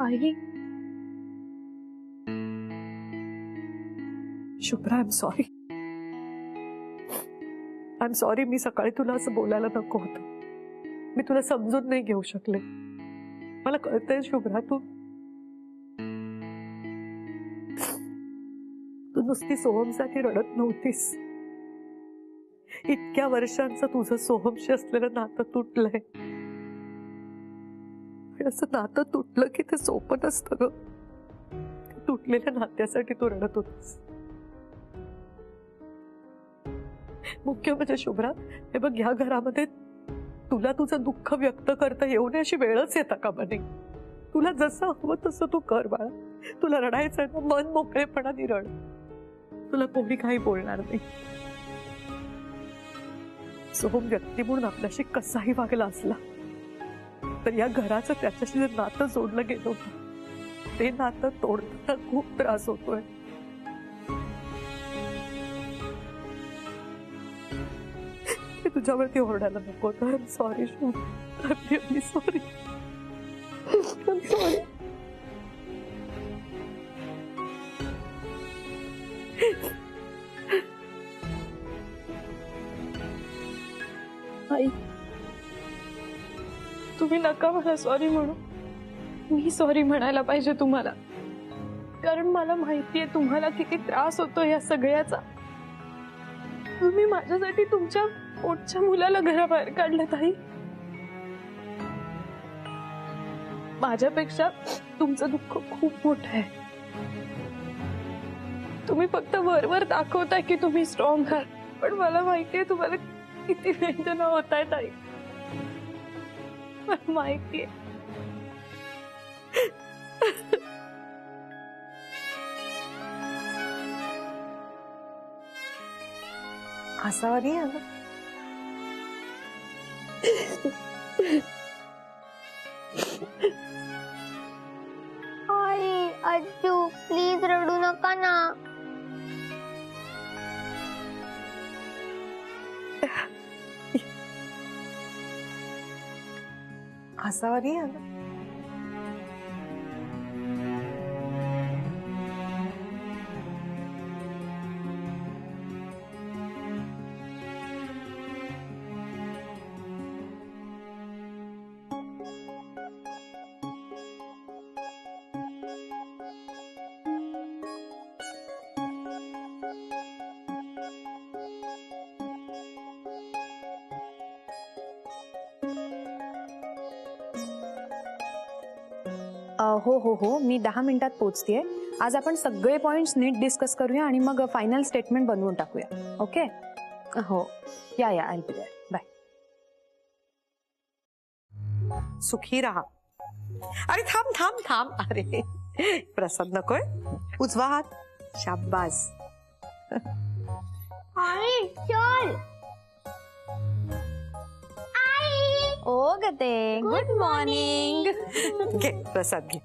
I Shubhra, I am sorry. मी सकाळी तुला असं बोलायला नको होतं. मी तुला समजून नाही घेऊ शकले. मला कळतंय शुभ्रा, तू नुसती सोहमसाठी रडत नव्हतीस. इतक्या वर्षांचं तुझं सोहमशी असलेलं नातं तुटलंय. असं नातं तुटलं की ते सोपं नसतं ग. तुटलेल्या नात्यासाठी तू रडत होतीस. मुख्य म्हणजे शुभ्रा, हे बघ, ह्या घरामध्ये तुला तुझं दुःख व्यक्त करता येऊ नये अशी वेळच येता कामा नये. तुला जसं हवं तसं तू कर बाळा. तुला रडायचं ना, मन मोकळेपणाने रड. तुला कोणी काही बोलणार नाही. सोहम व्यक्ती म्हणून आपल्याशी कसाही वागला असला तर या घराचं त्याच्याशी जे नातं जोडलं गेलं होतं ते नातं तोडताना खूप त्रास होतोय. मी तुझ्यावरती ओरडायला नको होतं. I am sorry Shubh, I am really sorry. I am sorry. आई, तुम्ही नका मला सॉरी म्हणू. मी सॉरी म्हणायला पाहिजे तुम्हाला, कारण मला माहितीये तुम्हाला किती त्रास होतो या सगळ्याचा. तुम्ही माझ्यासाठी तुमच्या पोटच्या मुलाला घराबाहेर काढलं ताई. माझ्यापेक्षा तुमचं दुःख खूप मोठं आहे. तुम्ही फक्त वरवर दाखवताय की तुम्ही स्ट्रॉंग आहात, पण मला माहितीये तुम्हाला किती वेदना होत आहेत ताई. मला माहितीये. हसावा नाही आलं. आई, अज्जू प्लीज रडू नका ना. हसावा नाही आलं. हो हो हो, मी 10 मिनिटात पोहोचतेय. आज आपण सगळे पॉइंट्स नीट डिस्कस करूया आणि मग फायनल स्टेटमेंट बनवून टाकूया. ओके? हो, या आय बी देअर. बाय. सुखी राहा. अरे थांब थांब थांब. अरे प्रसाद नकोय. उजवा हात. शाबास. आई चल. ओ गते, गुड मॉर्निंग. घे प्रसाद घे.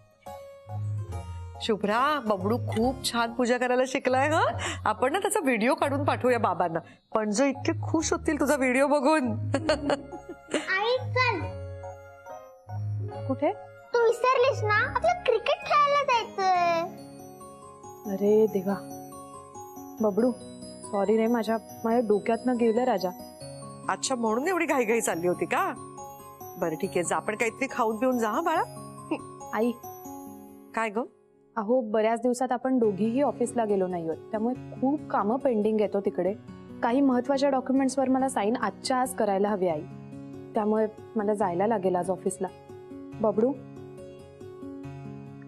शुभ्रा, बबडू खूप छान पूजा करायला शिकलाय. हा, आपण ना त्याचा व्हिडिओ काढून पाठवूया बाबांना. पण जो इतके खुश होतील तुझा व्हिडिओ बघून. आई चल. कुठे? तू विसरलीस ना, आपलं क्रिकेट खेळायला जायचंय. अरे देवा, बबडू सॉरी रे, माझ्या डोक्यातनं गेलं राजा. अच्छा, म्हणून एवढी घाईघाई चालली होती का? बरं ठीक आहे, जा. आपण काहीतरी खाऊन पिऊन जा. हा बाळा. आई, काय ग? अहो, बऱ्याच दिवसात आपण दोघीही ऑफिसला गेलो नाहीयोत, त्यामुळे खूप कामं पेंडिंग येतो तिकडे. काही महत्वाच्या डॉक्युमेंट्सवर मला साईन आजच्या आज करायला हवी आई, त्यामुळे मला जायला लागेल आज ऑफिसला. बबडू,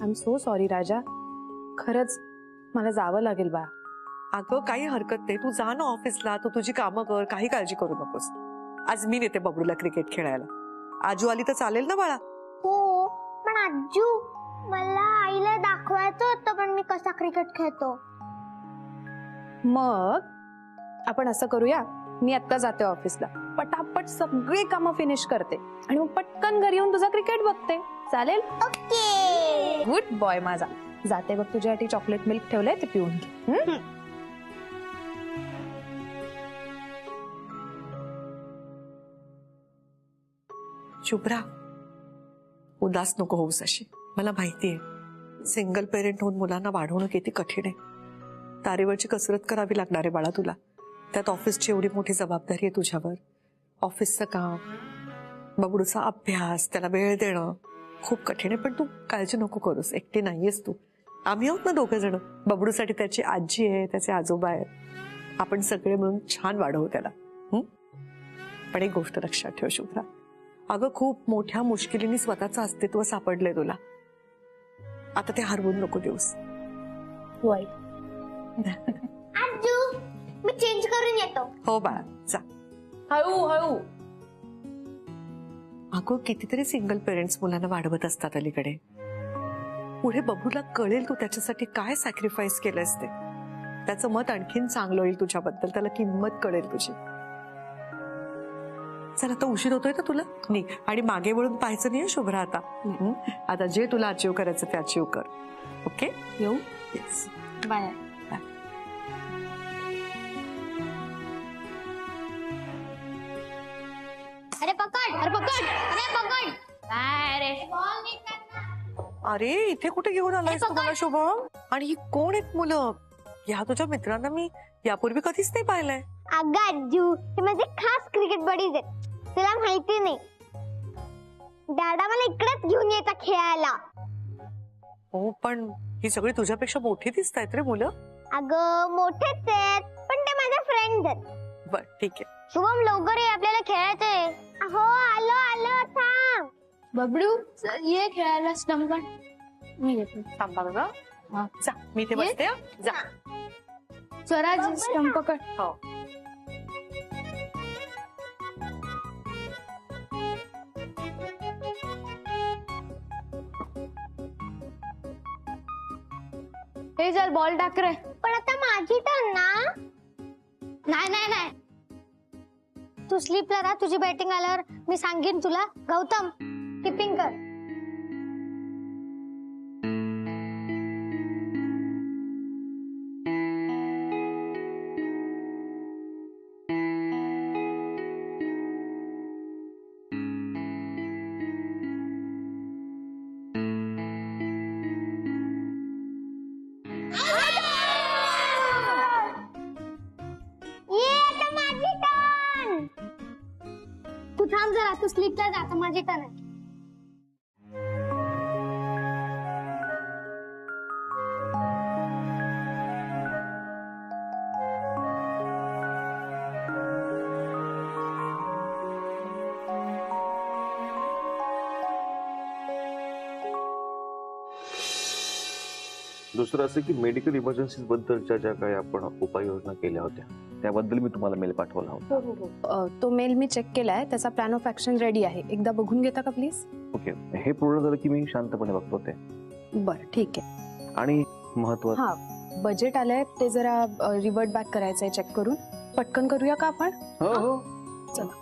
आय एम सो सॉरी राजा, खरंच मला जावं लागेल बा. अगं काही हरकत नाही, तू जा ना ऑफिसला. तू तुझी कामं कर, काही काळजी करू नकोस. आज मी नेते बबडूला क्रिकेट खेळायला. आजू आली तर चालेल ना बाळा? हो, पण आजू मला आईला दाखवायचं होतं पण मी कसा क्रिकेट खेळतो. मग आपण असं करूया, मी आता जाते ऑफिसला, पटापट सगळे कामं फिनिश करते आणि मग पटकन घरी येऊन तुझा क्रिकेट बघते. चालेल? ओके. गुड बॉय माझा. जाते बघ, तुझ्यासाठी चॉकलेट मिल्क ठेवलंय, ते पिऊन घे. शुभ्रा, उदास नको होऊस अशी. मला माहितीये सिंगल पेरेंट होऊन मुलांना वाढवणं किती कठीण आहे. तारेवरची कसरत करावी लागणार आहे बाळा तुला. त्यात ऑफिसची एवढी मोठी जबाबदारी आहे तुझ्यावर. ऑफिसचं काम, बबडूचा अभ्यास, त्याला वेळ देणं खूप कठीण आहे. पण तू काळजी नको करूस, एकटी नाहीयेस तू. आम्ही आहोत ना 2 जण. बबडूसाठी त्याची आजी आहे, त्याचे आजोबा आहेत. आपण सगळे मिळून छान वाढवू त्याला. पण एक गोष्ट लक्षात ठेव शुभ्रा, अगं खूप मोठ्या मुश्किलीने स्वतःचं अस्तित्व सापडलंय तुला. आता ते हरवून नको देऊस. होय. आजू मी चेंज करून येतो. हो बाळा जा. हळू हळू. अगं कितीतरी सिंगल पेरेंट्स मुलांना वाढवत असतात अलीकडे. पुढे बबूला कळेल तू त्याच्यासाठी काय सॅक्रिफाईस केलंस ते. त्याचं मत आणखीन चांगलं होईल तुझ्याबद्दल, त्याला किंमत कळेल तुझी. चल आता उशीर होतोय ना तुला, निघ. आणि मागे वळून पाहायचं नाही शुभ्रा आता. आता जे तुला अचीव करायचं ते अचीव कर. ओके येऊ. येस. बाय. अरे पकड, अरे पकड, अरे पकड. काय रे? बॉल नीट कर. अरे इथे कुठे घेऊन आलायस तुम्हाला शुभम? आणि ही कोण आहेत मुलं? या तुझ्या मित्रांना मी यापूर्वी कधीच नाही पाहिलंय. अगं आजू हे माझे खास क्रिकेट बडीज आहेत, तुला माहिती नाही. दादा मला इकडेच घेऊन येतात खेळायला. हो पण ही सगळी तुझ्यापेक्षा मोठी दिसत आहेत रे मुलं. अगं मोठेच आहेत पण ते माझे फ्रेंड्स आहेत. बर ठीक आहे. शुभम लवकर ये, आपल्याला खेळायचंय. हो आलो आलो, थांब. बबडू ये खेळायला स्टंपकट. मी येतो. थांबा बघा. जा मी इथे बसते. जा. स्वराज स्टंपकट. हो. हे चल बॉल टाक रे. पण आता माझी टर्न ना. नाही नाही नाही, तू स्लीपला राहा. तुझी बॅटिंग आल्यावर मी सांगेन तुला. गौतम किपिंग कर. तू थांब जरा, तू स्लीपला जा. आता माझी टर्न आहे. दुसरं असं की मेडिकल इमर्जन्सी बद्दलच्या ज्या काही आपण उपाययोजना केल्या होत्या त्याबद्दल मी तुम्हाला मेल पाठवला होता. तो मेल मी चेक केलाय, त्याचा प्लॅन ऑफ ऍक्शन रेडी आहे. एकदा बघून घेता का प्लीज? ओके, हे पूर्ण झालं की मी शांतपणे बघतो ते. बरं ठीक आहे. आणि महत्वाचं हा बजेट आलंय ते जरा रिवर्ट बॅक करायचंय चेक करून. पटकन करूया का आपण? हो हो चला.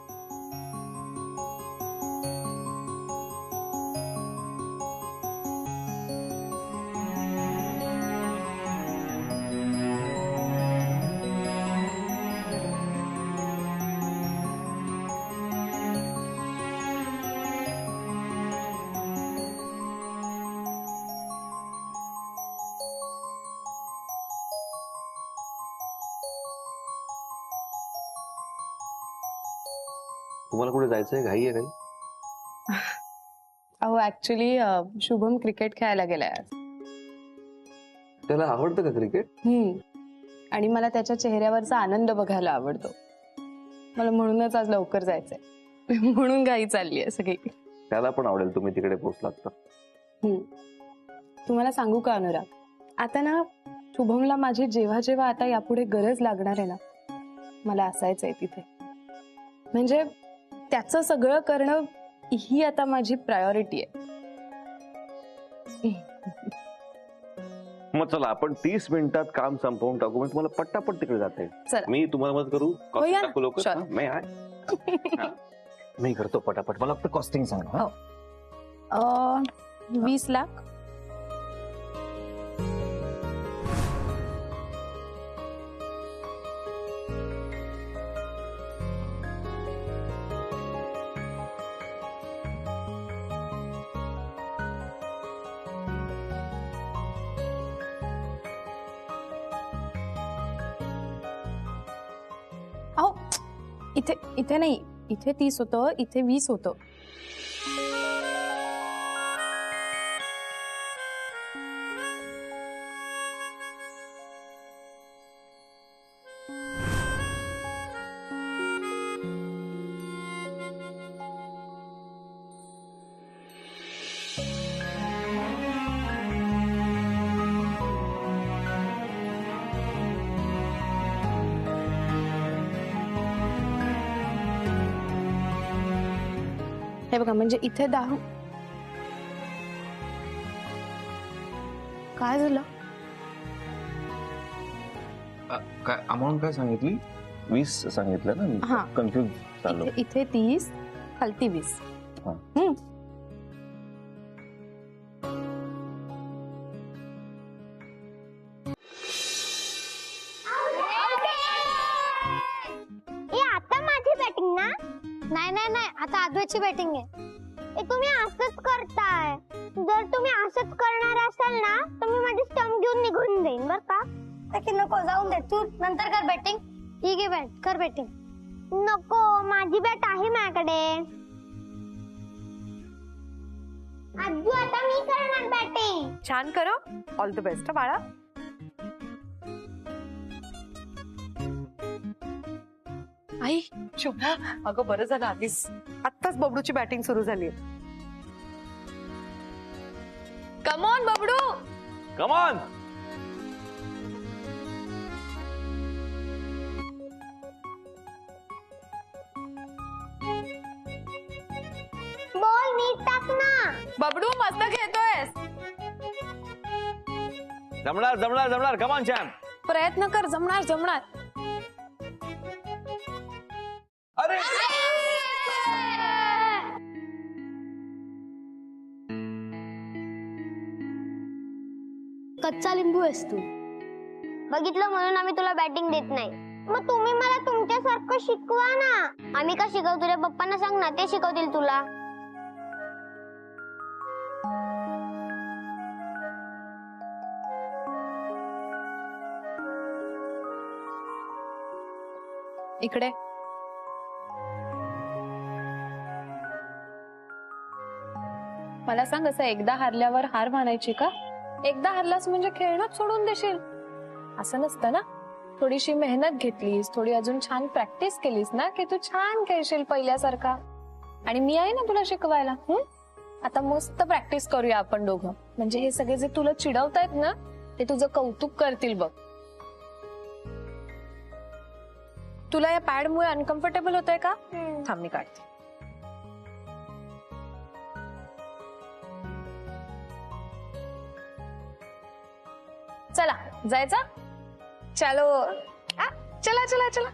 तुम्हाला कुठे जायचंय, घाई आहे काही? अहो ऍक्च्युली शुभम क्रिकेट खेळायला गेलाय आज. त्याला आवडतं का क्रिकेट? आणि मला त्याच्या चेहऱ्यावरचा आनंद बघायला आवडतो. मला म्हणूनच आज लवकर जायचंय. म्हणून घाई चालली आहे सगळी. त्याला पण आवडेल तुम्ही तिकडे पोहोचलात तर. तुम्हाला सांगू का अनुराग, आता ना शुभमला माझी जेव्हा जेव्हा आता यापुढे गरज लागणार आहे ना, मला असायचंय तिथे. म्हणजे त्याचं सगळं करणं ही आता माझी प्रायोरिटी आहे. मग चला आपण 30 मिनिटात काम संपवून टाकू. म्हणजे तुम्हाला पट्टापट तिकडे जाता येईल. चला. मी तुम्हाला मदत करू? कॉस्टिंग होया ना? टाकू लवकर? चल. हा, मी आहे. मी करतो पटापट. मला फक्त कॉस्टिंग सांगा. 20 लाख. इथे इथे नाही, इथे 30 होतं, इथे 20 होतं. हे बघा, म्हणजे इथे 10. काय झालं? काय अमाऊंट काय सांगितली? 20 सांगितलं हा. ना, कन्फ्युज झालो. इथे 30, खालती 20. हा. ए आता माझी बॅटिंग ना? नाही नाही नाही, आता आद्वैतची बॅटिंग आहे. ए तुम्ही असंच करताय. जर तुम्ही असंच करणार असाल ना तर मी माझी स्टंप घेऊन निघून जाईन बर का. की नको, जाऊन दे, तू नंतर कर बॅटिंग. ठीक आहे, बॅट कर बॅटिंग. नको, माझी बॅट आहे माझ्याकडे. आजू आता मी करणार बॅटिंग. छान करो. ऑल द बेस्ट बाळा. आई, शुभ्रा, अगं बरं झालं आधीच. आत्ताच बबडूची बॅटिंग सुरू झाली. Come on Babdu. Come on. Ball नीट टाक ना. बबडू मस्त खेळतोयस. जमणार जमणार जमणार. Come on champ. प्रयत्न कर, जमणार जमणार. अरे कच्चा लिंबू आहेस तू. बघितलं, म्हणून आम्ही तुला बॅटिंग देत नाही. मग तुम्ही मला तुमच्यासारखं शिकवा ना. आम्ही का शिकवतो रे? पप्पांना सांग ना, ते शिकवतील तुला. इकडे. मला सांग, असं एकदा हारल्यावर हार मानायची का? एकदा हारलास म्हणजे खेळणं सोडून देशील असं नसतं ना. थोडीशी मेहनत घेतलीस, थोडी अजून छान प्रॅक्टिस केलीस ना की तू छान खेळशील पहिल्यासारखा. आणि मी आहे ना तुला शिकवायला. आता मस्त प्रॅक्टिस करूया आपण दोघं. म्हणजे हे सगळे जे तुला चिडवतायत ना ते तुझं कौतुक करतील बघ. तुला या पॅड मुळे अनकम्फर्टेबल होतंय का? थांब मी काढते. चला जायचं. चलो. चला चला चला.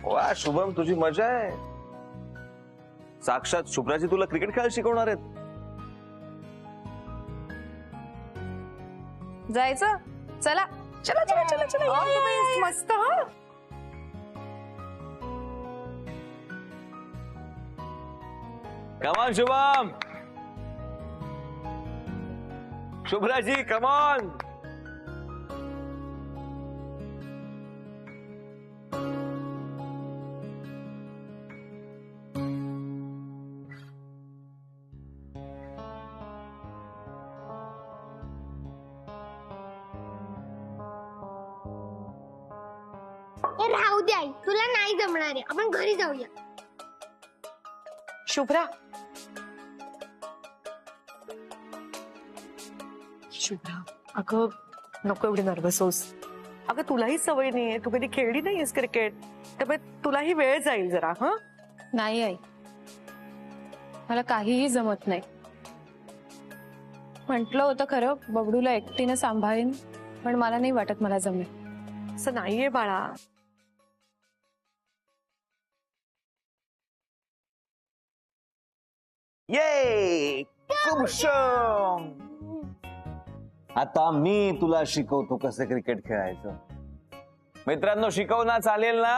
वा शुभम, तुझी मजा आहे. साक्षात शुभ्राजी तुला क्रिकेट खेळायला शिकवणार आहेत. जायचं. चला चला चला चला चला. मस्त. हा कम ऑन शुभम. शुभ्राजी कम ऑन. राहू दे आई, तुला नाही जमणार आहे. आपण घरी जाऊया. शुभ्रा, शुभ्रा, अगं नको एवढी नर्वस होस. अगं तुलाही सवय नाहीये, तू कधी खेळली नाहीयेस क्रिकेट, त्यामुळे तुलाही वेळ जाईल जरा. हा नाही आई, मला काहीही जमत नाही. म्हटलं होतं खरं बबडूला एकटीनं सांभाळीन, पण मला नाही वाटत मला जमेल. असं नाहीये बाळा. ये कुमशम. आता मी तुला शिकवतो कसं क्रिकेट खेळायचं. मित्रांनो, शिकव ना, चालेल ना?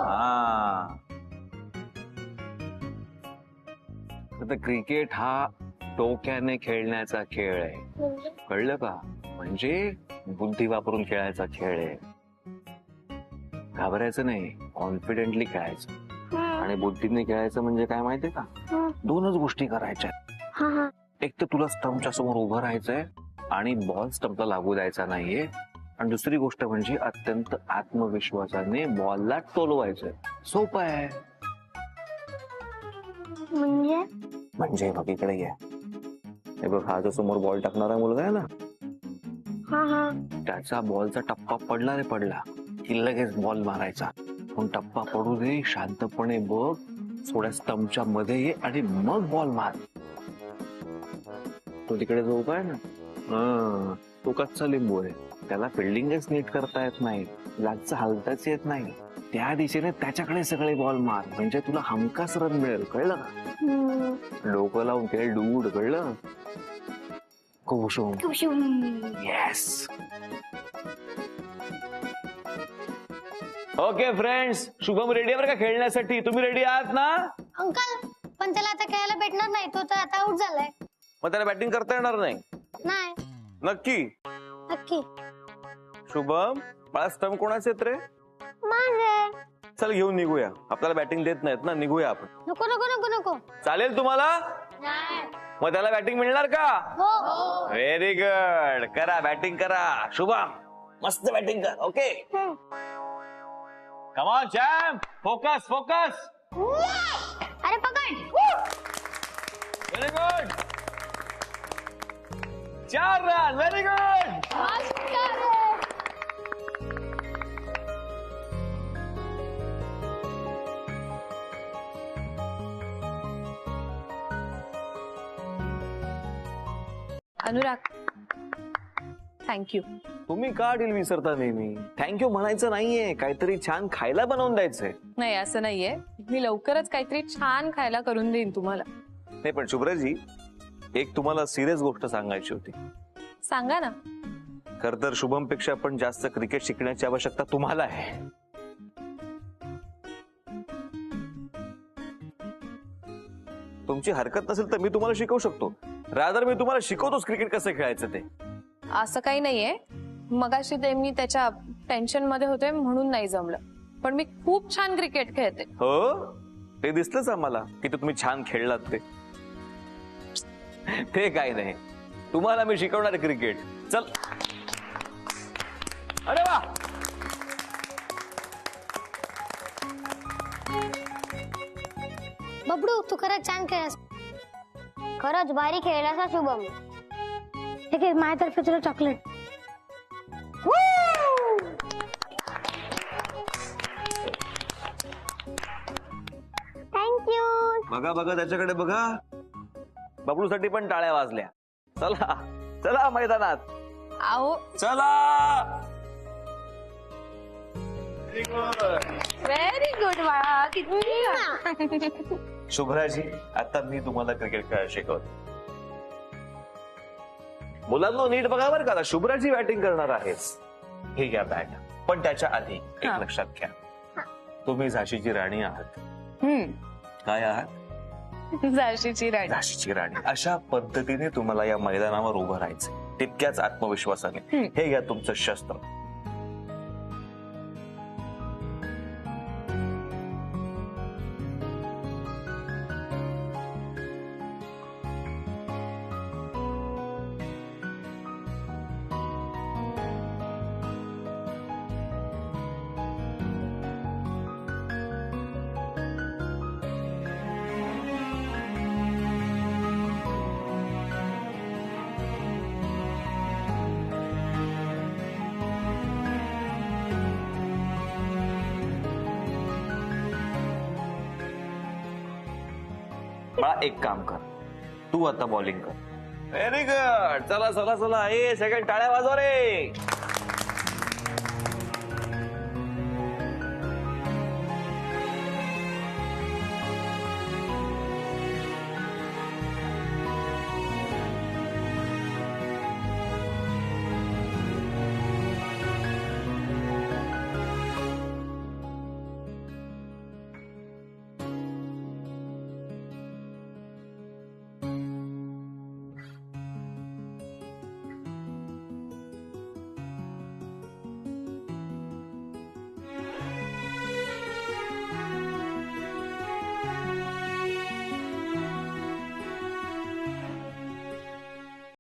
हा. आता क्रिकेट हा डोक्याने खेळण्याचा खेळ आहे, कळलं का? म्हणजे बुद्धी वापरून खेळायचा खेळ आहे. घाबरायचं नाही, कॉन्फिडेंटली खेळायचं. आणि बुद्धीने खेळायचं म्हणजे काय माहितीये का, दोनच गोष्टी करायच्या. हा हा. एक तर तुला स्टंपच्या समोर उभं राहायचंय आणि बॉल स्टंपला लागू द्यायचा नाहीये. आणि दुसरी गोष्ट म्हणजे अत्यंत आत्मविश्वासाने बॉलला टोलवायचंय. सोपं आहे. म्हणजे बघ इकडे ये. हे बघ, हा जो समोर बॉल टाकणारा मुलगा आहे ना, हा हा. त्याचा बॉलचा टप्पा पडला रे पडला की लगेच बॉल मारायचा. पण टप्पा पडू दे, शांतपणे बघ, थोड्या स्टंपच्या मध्ये ये आणि मग बॉल मार. तो तिकडे जो उभा आहे ना, तो कच्चा लिंबू आहे. त्याला फिल्डिंगच नीट करता येत नाही, लागचं हलताच येत नाही. त्या दिशेने त्याच्याकडे सगळे बॉल मार, म्हणजे तुला हमखास रन मिळेल. कळलं का? डोकं लावून खेळ डूड. कळलं? Yes. Okay friends, Shubham ready आहे का खेळण्यासाठी? तुम्ही रेडी आहात ना? अंकल, पण त्याला आता खेळायला भेटणार नाही, तो तर आता आउट झालाय. मग त्याला बॅटिंग करता येणार नाही? नाही. नक्की? नक्की. शुभम, मला स्टंप कोणाचे आहेत रे? माझे. चल घेऊन निघूया. आपल्याला बॅटिंग देत नाहीत ना, निघूया आपण. नको नको नको नको. चालेल तुम्हाला? मग त्याला बॅटिंग मिळणार का? हो. Very good. करा, बॅटिंग करा. शुभम, मस्त बॅटिंग कर. Okay, come on champ, focus focus. अरे पकड. Very good. 4 run. Very good. Anurag, thank you. तुम्ही का डील विसरता नेहमी? थँक्यू म्हणायचं नाहीये, काहीतरी छान खायला बनवून द्यायचंय. नाही, असं नाहीये. मी लवकरच काहीतरी छान खायला करून देईन तुम्हाला. नाही, पण शुभ्राजी, एक तुम्हाला सिरियस गोष्ट सांगायची होती. सांगा ना. खर तर शुभम पेक्षा पण जास्त क्रिकेट शिकण्याची आवश्यकता तुम्हाला आहे. तुमची हरकत नसेल तर मी तुम्हाला शिकवू शकतो. रादर मी तुम्हाला शिकवतोच क्रिकेट कसं खेळायचं ते. असं काही नाहीये. मगाशी ते मी त्याच्या टेन्शन मध्ये होते म्हणून नाही जमलं. पण मी खूप छान क्रिकेट खेळते. हो, ते दिसलंच आम्हाला की तुम्ही छान खेळलात. ते काही नाही, तुम्हाला मी शिकवणार क्रिकेट. चल. अरे वा. बबडू, तू खरंच छान खेळलास. खरंच भारी खेळलास हा शुभम. ठीक आहे, माझ्यातर्फे तुला चॉकलेट. थँक्यू. बघा बघा त्याच्याकडे बघा. बबलूसाठी पण टाळ्या वाजल्या. चला चला मैदानात. आओ. चला. व्हेरी गुड बाळा. किती शुभ्राजी, आता मी तुम्हाला क्रिकेट खेळायला शिकवतो. मुलांना नीट बघा बरं का. शुभ्राजी बॅटिंग करणार आहेस. हे घ्या बॅट. पण त्याच्या आधी एक लक्षात घ्या, तुम्ही झाशीची राणी आहात. काय आहात? झाशीची राणी. झाशीची राणी. अशा पद्धतीने तुम्हाला या मैदानावर उभं राहायचं, तितक्याच आत्मविश्वासाने. हे घ्या तुमचं शस्त्र. मला एक काम कर, तू आता बॉलिंग कर. Very good. चला चला चला. ए सेकंड, टाळ्या वाजवा रे.